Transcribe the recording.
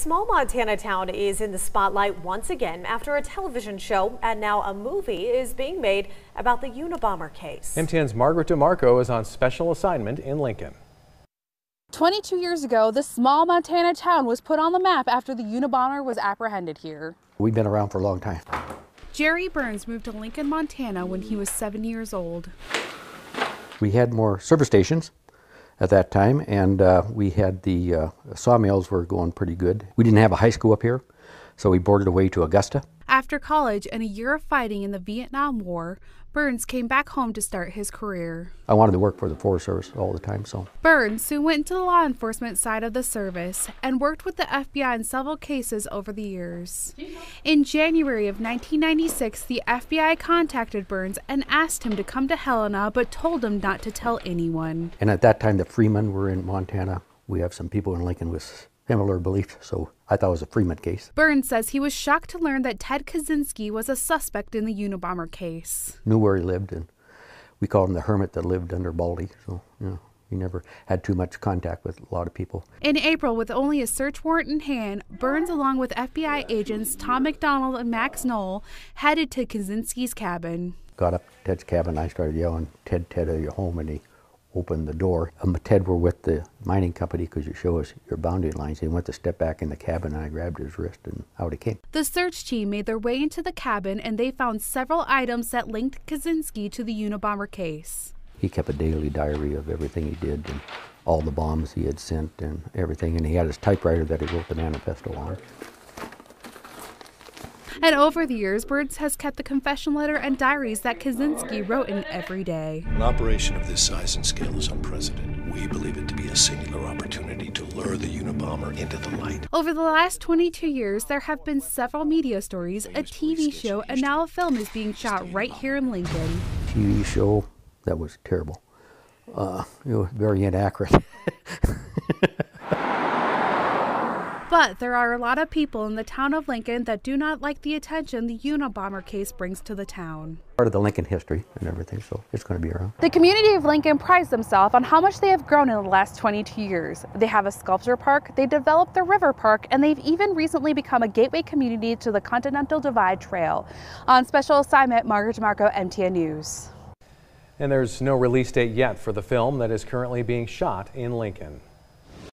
small Montana town is in the spotlight once again after a television show and now a movie is being made about the Unabomber case. MTN's Margaret DeMarco is on special assignment in Lincoln. 22 years ago, this small Montana town was put on the map after the Unabomber was apprehended here. We've been around for a long time. Jerry Burns moved to Lincoln, Montana when he was 7 years old. We had more service stations at that time, and we had the sawmills were going pretty good. We didn't have a high school up here, so we boarded away to Augusta. After college and a year of fighting in the Vietnam War, Burns came back home to start his career. I wanted to work for the Forest Service all the time, so. Burns soon went into the law enforcement side of the service and worked with the FBI in several cases over the years. In January of 1996, the FBI contacted Burns and asked him to come to Helena, but told him not to tell anyone. And at that time, the Freemen were in Montana. We have some people in Lincoln with similar beliefs, so I thought it was a Freeman case. Burns says he was shocked to learn that Ted Kaczynski was a suspect in the Unabomber case. Knew where he lived, and we called him the hermit that lived under Baldy, so he never had too much contact with a lot of people. In April, with only a search warrant in hand, Burns, along with FBI agents Tom McDonald and Max Knoll, headed to Kaczynski's cabin. Got up to Ted's cabin, I started yelling, "Ted, Ted, are you home?" And he opened the door. Ted were with the mining company because you show us your boundary lines. He went to step back in the cabin, and I grabbed his wrist, and out he came. The search team made their way into the cabin, and they found several items that linked Kaczynski to the Unabomber case. He kept a daily diary of everything he did and all the bombs he had sent and everything, and he had his typewriter that he wrote the manifesto on. And over the years, Burns has kept the confession letter and diaries that Kaczynski wrote in every day. An operation of this size and scale is unprecedented. We believe it to be a singular opportunity to lure the Unabomber into the light. Over the last 22 years, there have been several media stories, a TV show, and now a film is being shot right here in Lincoln. TV show, that was terrible. It was very inaccurate. But there are a lot of people in the town of Lincoln that do not like the attention the Unabomber case brings to the town. Part of the Lincoln history and everything, so it's going to be around. The community of Lincoln prides themselves on how much they have grown in the last 22 years. They have a sculpture park, they developed the river park, and they've even recently become a gateway community to the Continental Divide Trail. On special assignment, Margaret DeMarco, MTN News. And there's no release date yet for the film that is currently being shot in Lincoln.